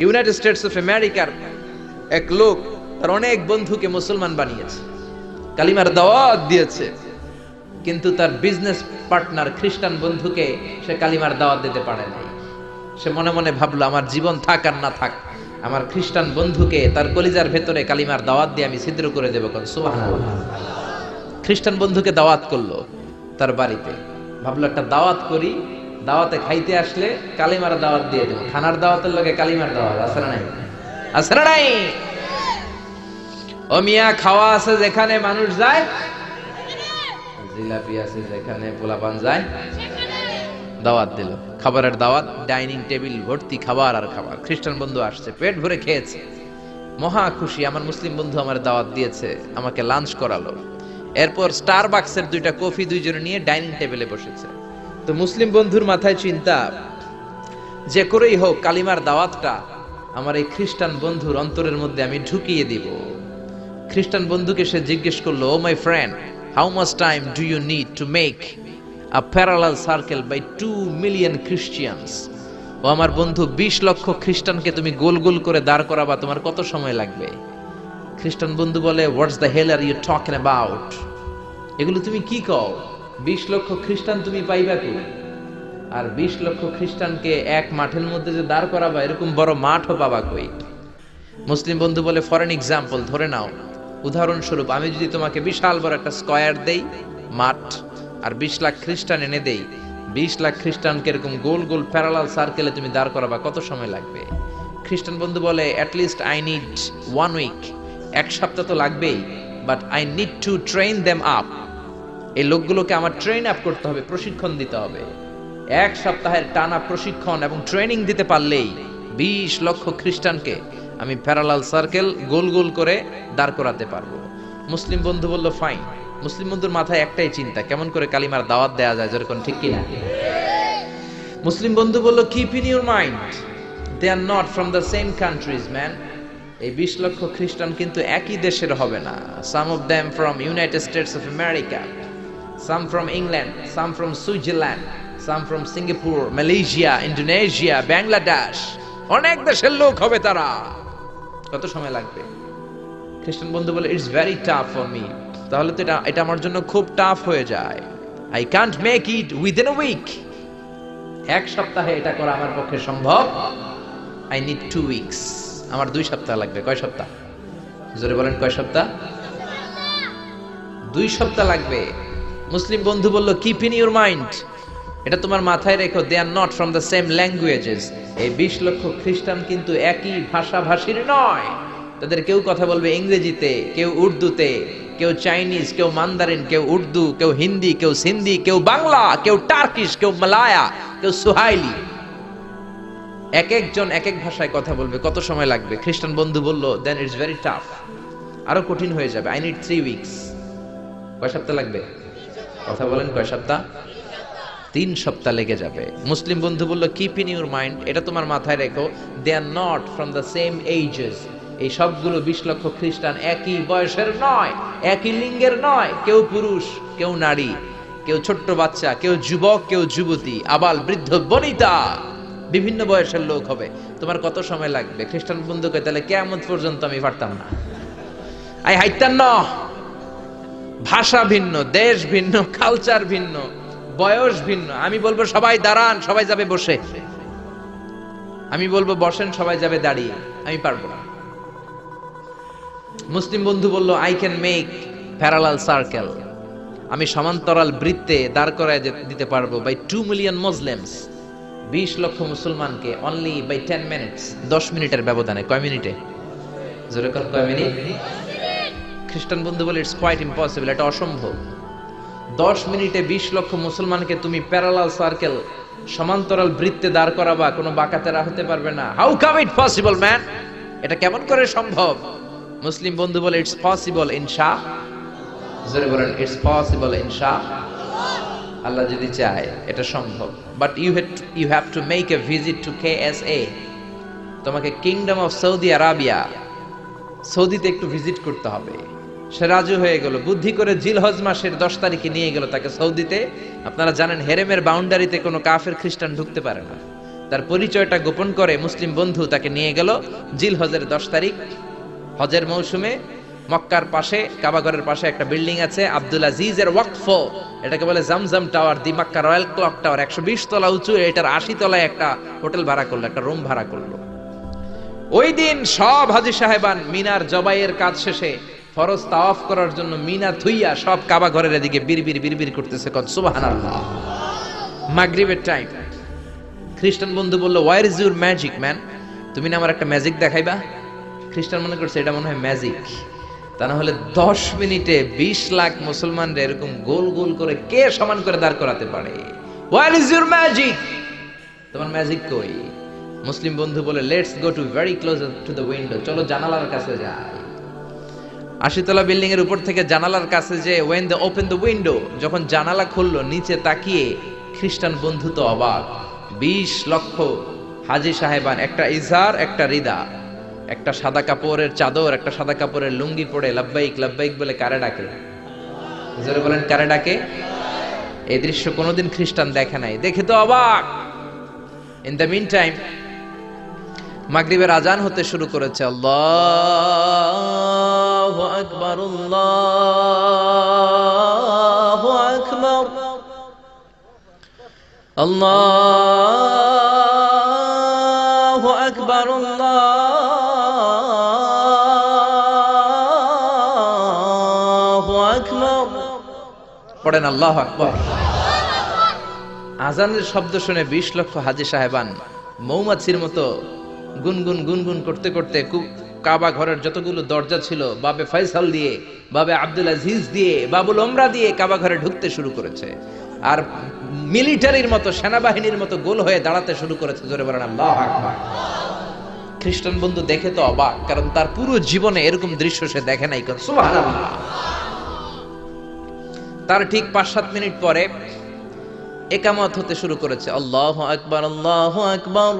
United States of আমেরিকার এক লোক তার অনেক বন্ধুকে মুসলমান বানিয়েছে, কালিমার দাওয়াত দিয়েছে, কিন্তু তার বিজনেস পার্টনার খ্রিস্টান বন্ধুকে সে কালিমার দাওয়াত দিতে পারে নাই। সে মনে মনে ভাবলো, আমার জীবন থাক আর না থাক, আমার খ্রিস্টান বন্ধুকে তার কলিজার ভেতরে কালিমার দাওয়াত দিয়ে আমি ছিদ্র করে দেবো। সুবহানাল্লাহ। খ্রিস্টান বন্ধুকে দাওয়াত করলো তার বাড়িতে, ভাবলো একটা দাওয়াত করি, দাওয়াতে খাইতে আসলে কালিমার দাওয়াত দিয়ে দেবো। খানার দাওয়াতের লগে কালিমার দাওয়াত আছে না নাই? আছে না নাই? ও মিয়া, খাওয়া আছে যেখানে মানুষ যায়, জিলাপি আছে যেখানে পোলাপান যায়, দাওয়াত দিল, খাবারের দাওয়াত, ডাইনিং টেবিল ভর্তি খাবার আর খাবার। খ্রিস্টান বন্ধু আসছে, পেট ভরে খেয়েছে, মহা খুশি, আমার মুসলিম বন্ধু আমার দাওয়াত দিয়েছে, আমাকে লাঞ্চ করালো। এরপর স্টারবাক্সের 2টা কফি দুইজনে নিয়ে ডাইনিং টেবিলে বসেছে। তো মুসলিম বন্ধুর মাথায় চিন্তা, যে করেই হোক কালিমার দাওয়াতটা আমার এই খ্রিস্টান বন্ধুর অন্তরের মধ্যে আমি ঢুকিয়ে দিব। খ্রিস্টান বন্ধুকে সে জিজ্ঞেস করলো, oh my friend, how much time do you need to make a parallel circle by 2 million Christians? ও আমার বন্ধু, 20 লক্ষ খ্রিস্টানকে তুমি গোল গোল করে দাঁড় করাবা, তোমার কত সময় লাগবে? খ্রিস্টান বন্ধু বলে, what's the hell are you talking about? এগুলো তুমি কি কও? 20 লক্ষ খ্রিস্টান তুমি পাইবা কি? আর 20 লক্ষ খ্রিস্টানকে এক মাঠের মধ্যে যে দাঁড় করাবা, এরকম বড় মাঠও পাবা কই? মুসলিম বন্ধু বলে, ফর এন এক্সাম্পল, ধরে নাও, উদাহরণস্বরূপ আমি যদি তোমাকে বিশাল বড় একটা স্কয়ার দেই, মাঠ, আর 20 লাখ খ্রিস্টান এনে দেই, 20 লাখ খ্রিস্টানকে এরকম গোল গোল প্যারালাল সার্কেলে তুমি দাঁড় করাবা, কত সময় লাগবে? খ্রিস্টান বন্ধু বলে, at least I need 1 week, 1 সপ্তাহ তো লাগবেই, but I need to train them up. এই লোকগুলোকে আমার ট্রেন আপ করতে হবে, প্রশিক্ষণ দিতে হবে। 1 সপ্তাহের টানা প্রশিক্ষণ এবং ট্রেনিং দিতে পারলেই 20 লক্ষ খ্রিস্টানকে আমি প্যারালাল সার্কেল গোল গোল করে দাঁড় করাতে পারবো। মুসলিম বন্ধু বলল, ফাইন। মুসলিম বন্ধুর মাথায় একটাই চিন্তা, কেমন করে কালিমার দাওয়াত দেয়া যায়, যেরকম, ঠিক কিনা? মুসলিম বন্ধু বলল, keep in your mind, they are not from the same countries man. এই 20 লক্ষ খ্রিস্টান কিন্তু একই দেশের হবে না। Some of them from United States of America, some from England, some from Switzerland, some from Singapore, Malaysia, Indonesia, Bangladesh, অনেক দেশের লোক হবে তারা। কত সময় লাগবে? খ্রিস্টান বন্ধু বলে, it's very tough for me. তাহলে তো এটা আমার জন্য খুব টাফ হয়ে যায়। I can't make it within a week. 1 সপ্তাহে এটা করা আমার পক্ষে সম্ভব। I need 2 weeks. আমার 2 সপ্তাহ লাগবে। কয় সপ্তাহ? জোরে বলেন, কয় সপ্তাহ? 2 সপ্তাহ লাগবে। মুসলিম বন্ধু বলল, কিপ ইন ইউর মাইন্ড, এটা তোমার মাথায় রেখো, they are not from the same languages. এই 20 লক্ষ খ্রিস্টান কিন্তু একই ভাষাভাষীর নয়। তাদের কেউ কথা বলবে ইংরেজিতে, কেউ উর্দুতে, কেউ চাইনিজ, কেউ মান্দারিন, কেউ উর্দু, কেউ হিন্দি, কেউ সিন্ধি, কেউ বাংলা, কেউ টার্কিশ, কেউ মালায়া, কেউ সুহাইলি। এক একজন এক এক ভাষায় কথা বলবে, কত সময় লাগবে? খ্রিস্টান বন্ধু বলল, দেন ইটস ভেরি টাফ, আরো কঠিন হয়ে যাবে। I need 3 weeks. কয় সপ্তাহ লাগবে? কথা বলেন, কয় সপ্তাহ? 3 সপ্তাহ লেগে যাবে। মুসলিম বন্ধু বলল, কিপ ইন ইউর মাইন্ড, এটা তোমার মাথায় রেখো, they are not from the same ages. এই সবগুলো 20 লক্ষ খ্রিস্টান একই বয়সের নয়, একই লিঙ্গের নয়। কেউ পুরুষ, কেউ নারী, কেউ ছোট্ট বাচ্চা, কেউ যুবক, কেউ যুবতী, আবাল বৃদ্ধ বনিতা, বিভিন্ন বয়সের লোক হবে। তোমার কত সময় লাগবে? খ্রিস্টান বন্ধুকে, তাহলে কিয়ামত পর্যন্ত আমি পারতাম না। আই হাইতাম না। ভাষা ভিন্ন, দেশ ভিন্ন, কালচার ভিন্ন, বয়স ভিন্ন। আমি বলবো সবাই দাঁড়ান, সবাই যাবে বসে। আমি বলবো বসেন, সবাই যাবে দাঁড়িয়ে। আমি পারবো না। মুসলিম বন্ধু বলল, I can make parallel circle, আমি সমান্তরাল বৃত্তে দাঁড় করায় দিতে পারবো, বাই 2 মিলিয়ন মুসলিমস, 20 লক্ষ মুসলমানকে, অনলি বাই 10 মিনিটস, 10 মিনিটের ব্যবধানে। কয় মিনিটে? জোরে কর, কয় মিনিট? খ্রিস্টান বন্ধু বলে, ইটস কোয়াইট ইম্পসিবল, এটা অসম্ভব। 10 মিনিটে 20 লক্ষ মুসলমানকে তুমি প্যারালাল সার্কেল, সমান্তরাল বৃত্তে দাঁড় করাবা, কোনো বাঁকাতেরা হতে পারবে না। How come it possible man? এটা কেমন করে সম্ভব? মুসলিম বন্ধু বলে, ইটস পসিবল ইনশা। জোরে বলেন, ইটস পসিবল ইনশা। আল্লাহ যদি চায় এটা সম্ভব। But you have to make a visit to KSA। তোমাকে কিংডম অফ সৌদি আরাবিয়া, সৌদিতে একটু ভিজিট করতে হবে। সে রাজু হয়ে গেল, বুদ্ধি করে জিলহজ মাসের 10 তারিখে নিয়ে গেল তাকে সৌদিতে। আপনারা জানেন, হেরেমের বাউন্ডারিতে কোনো কাফের খ্রিস্টান ঢুকতে পারে না। তার পরিচয়টা গোপন করে মুসলিম বন্ধু তাকে নিয়ে গেল জিলহজের 10 তারিখ হজের মৌসুমে মক্কার পাশে কাবাঘরের পাশে একটা বিল্ডিং আছে আব্দুল আজিজের ওয়াকফ, এটাকে বলে জামজাম টাওয়ার, দি মক্কা রয়্যাল ক্লক টাওয়ার, 120 তলা উঁচু, এটার 80 তলায় একটা হোটেল ভাড়া করলো, একটা রুম ভাড়া করলো। ওই দিন সব হাজী সাহেবান মিনার জবাইয়ের কাজ শেষে ফরজ তাওয়াফ করার জন্য মিনা থুইয়া সব কাবা ঘরের এদিকে বিড়বিড় করতেছে, কত সুবহানাল্লাহ। মাগরিবের টাইম, খ্রিস্টান বন্ধু বলল, where is your magic man, তুমি না আমার একটা ম্যাজিক দেখাইবা। খ্রিস্টান মনে করছে এটা মনে হয় ম্যাজিক, তা না হলে 10 মিনিটে 20 লাখ মুসলমানরা এরকম গোল গোল করে কে সমান করে দাঁড় করাতে পারে? হোয়াট ইজ ইউর ম্যাজিক, তোমার ম্যাজিক কই? মুসলিম বন্ধু বলে, let's go to very close to the window, চলো জানালার কাছে যাই। 80 তলা বিল্ডিং এর উপর থেকে জানালার কাছে যে when they open the window, যখন জানালা খুললো নিচে তাকিয়ে খ্রিস্টান বন্ধু তো অবাক। 20 লক্ষ হাজী সাহেবান, একটা ইজার একটা রিদা, একটা সাদা কাপড়ের চাদর একটা সাদা কাপড়ের লুঙ্গি পরে লাব্বাইক লাব্বাইক বলে কারে ডাকে? জোরে বলেন, কারে ডাকে? এই দৃশ্য কোনোদিন খ্রিস্টান দেখে নাই, দেখে তো অবাক। ইন দ্য মিন টাইম মাগরিবের আজান হতে শুরু করেছে। আল্লাহু আকবার, আল্লাহু আকবার, আল্লাহু আকবার, আল্লাহু আকবার, পড়েন আল্লাহু আকবার। আজানের শব্দ শুনে 20 লক্ষ হাজী সাহেবান মৌমাছির মতো গুনগুন গুনগুন করতে করতে কাবা ঘরের যতগুলো দরজা ছিল বাবে ফয়সাল দিয়ে, বাবে আব্দুল আজিজ দিয়ে, বাবুল ওমরা দিয়ে কাবা ঘরে ঢুকতে শুরু করেছে, আর মিলিটারির মতো সেনাবাহিনীর মতো গোল হয়ে দাঁড়াতে শুরু করেছে। জোরে বলেন আল্লাহু আকবার। খ্রিস্টান বন্ধু দেখে তো অবাক, কারণ তার পুরো জীবনে এরকম দৃশ্য সে দেখে নাই। সুবহানাল্লাহ। তার ঠিক 5-7 মিনিট পরে ইকামত হতে শুরু করেছে। আল্লাহু আকবার, আল্লাহু আকবার,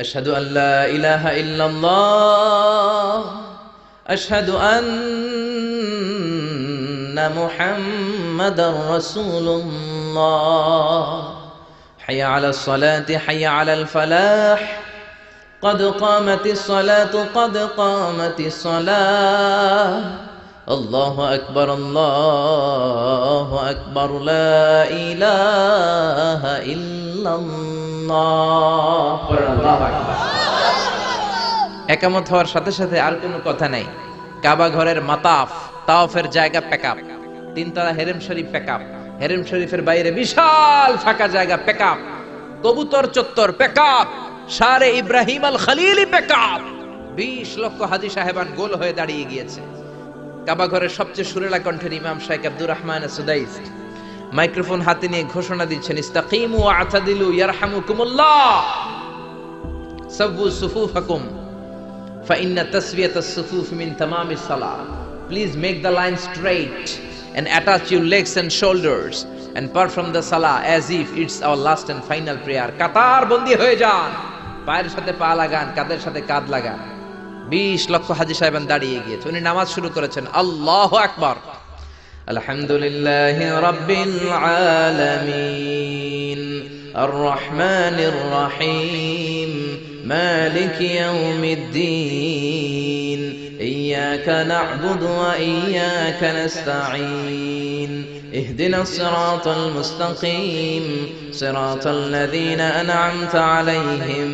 আশহাদু আল্লা ইলাহা ইল্লাল্লাহ, আশহাদু আন্না মুহাম্মাদার রাসূলুল্লাহ, হাইয়া আলাস সালাতি হাইয়া আলাল ফালাহ, قد قامت الصلاة قد قامت الصلاة، الله أكبر الله أكبر لا إله إلا الله। একামত হওয়ার সাথে সাথে আর কোনো কথা নাই। কাবা ঘরের মাতাফ তাওয়াফের জায়গা প্যাকআপ, 3 তলা হেরেম শরীফ প্যাকআপ, হেরেম শরীফের বাইরে বিশাল ফাঁকা জায়গা প্যাকআপ, কবুতর চত্বর প্যাকআপ, শারে ইব্রাহিম আল খলিলি প্যাকআপ। 20 লক্ষ হাজী সাহেবান গোল হয়ে দাঁড়িয়ে গিয়েছে। কাবা ঘরের সবচেয়ে সুরেলা কণ্ঠের ইমাম শাইখ আব্দুর রহমান সুদাইস মাইক্রোফোন হাতে নিয়ে ঘোষণা দিচ্ছেন, ইস্তাকিমু ওয়া আতাদিলু ইয়ারহামুকুমুল্লাহ, সাওয়ু সুফুফাকুম ফাইন্না তাসওয়িয়াতাস সুফুফ মিন তামামিস সালাহ, please make the line straight and attach your legs and shoulders and perform the salah as if it's our last and final prayer. কাতার বন্দী হয়ে যান, পায়ের সাথে পা লাগান, কাঁধের সাথে কাঁধ লাগান। 20 লক্ষ হাজী সাহেবান দাঁড়িয়ে গিয়েছে। উনি নামাজ শুরু করেছেন। আল্লাহু আকবার, আলহামদুলিল্লাহি রাব্বিল আলামিন, আর রহমানির রহিম, মালিকি ইয়াউমিদ্দিন, ইয়্যাকা না'বুদু ওয়া ইয়্যাকা নাস্তাঈন, ইহদিনাস সিরাতাল মুস্তাকিম, সিরাতাল লাযীনা আন'আমতা আলাইহিম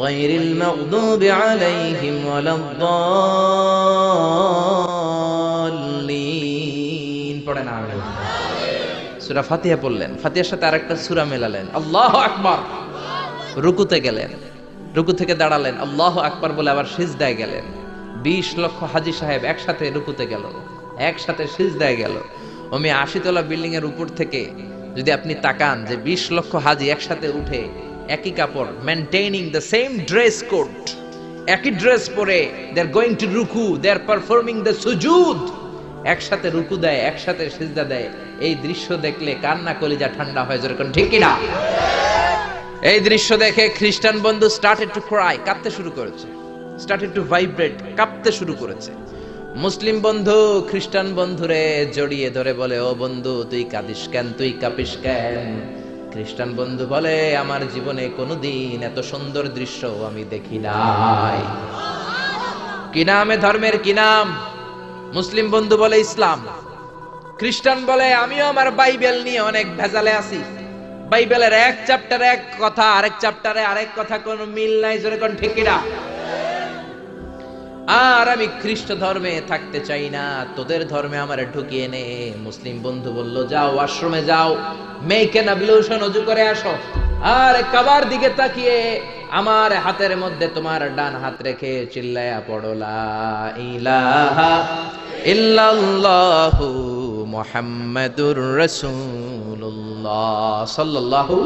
غير المغضوب عليهم ولا الضالين। পড়েন আমিন। সূরা ফাতিহা পড়লেন, ফাতিহার সাথে আরেকটা সূরা মেলালেন, আল্লাহু আকবার। রুকুতে গেলেন, রুকু থেকে দাঁড়ালেন, আল্লাহু আকবার বলে আবার সিজদায় গেলেন। 20 লক্ষ হাজী সাহেব একসাথে রুকুতে গেল, একসাথে সিজদায় গেল। ওমি 80 তলা বিল্ডিং এর উপর থেকে যদি আপনি তাকান যে 20 লক্ষ হাজী একসাথে উঠে একই কাপড়, maintaining the same dress code, একই ড্রেস পরে দে আর গোইং টু রুকু, দে আর পারফর্মিং দ্য সুজুদ, একসাথে রুকু দেয়, একসাথে সিজদা দেয়। এই দৃশ্য দেখলে কান্না কলিজা ঠান্ডা হয়ে যায়, ঠিক কি না? এই দৃশ্য দেখে খ্রিস্টান বন্ধু স্টার্টেড টু ক্রাই, কাঁদতে শুরু করেছে, স্টার্টেড টু ভাইব্রেট, কাঁপতে শুরু করেছে। মুসলিম বন্ধু খ্রিস্টান বন্ধুরে জড়িয়ে ধরে বলে, ও বন্ধু তুই কাঁদিস কেন, তুই কাঁপিস কেন? খ্রিস্টান বন্ধু বলে আমার জীবনে কোনোদিন এত সুন্দর দৃশ্য আমি দেখি নাই। কি নামে ধর্মের কি নাম? মুসলিম বন্ধু বলে ইসলাম, খ্রিস্টান বলে আমিও আমার বাইবেল নিয়ে অনেক ভেজালে আছি, বাইবেলের এক চ্যাপ্টারে এক কথা, আরেক চ্যাপ্টারে আরেক কথা, কোনো মিল নাই, জোরে কোন ঠিক কিনা? আর আমি খ্রিস্ট ধর্মে থাকতে চাই না, তোদের ধর্মে আমারে ঢুকিয়ে নে। মুসলিম বন্ধু বলল যাও আশ্রমে যাও, মেক এন অ্যাবলিউশন, ওযু করে আসো, আর কাবার দিকে তাকিয়ে আমার হাতের মধ্যে তোমার ডান হাত রেখে চিল্লায়া পড়ো লা ইলাহা ইল্লাল্লাহু মুহাম্মাদুর রাসূলুল্লাহ সাল্লাল্লাহু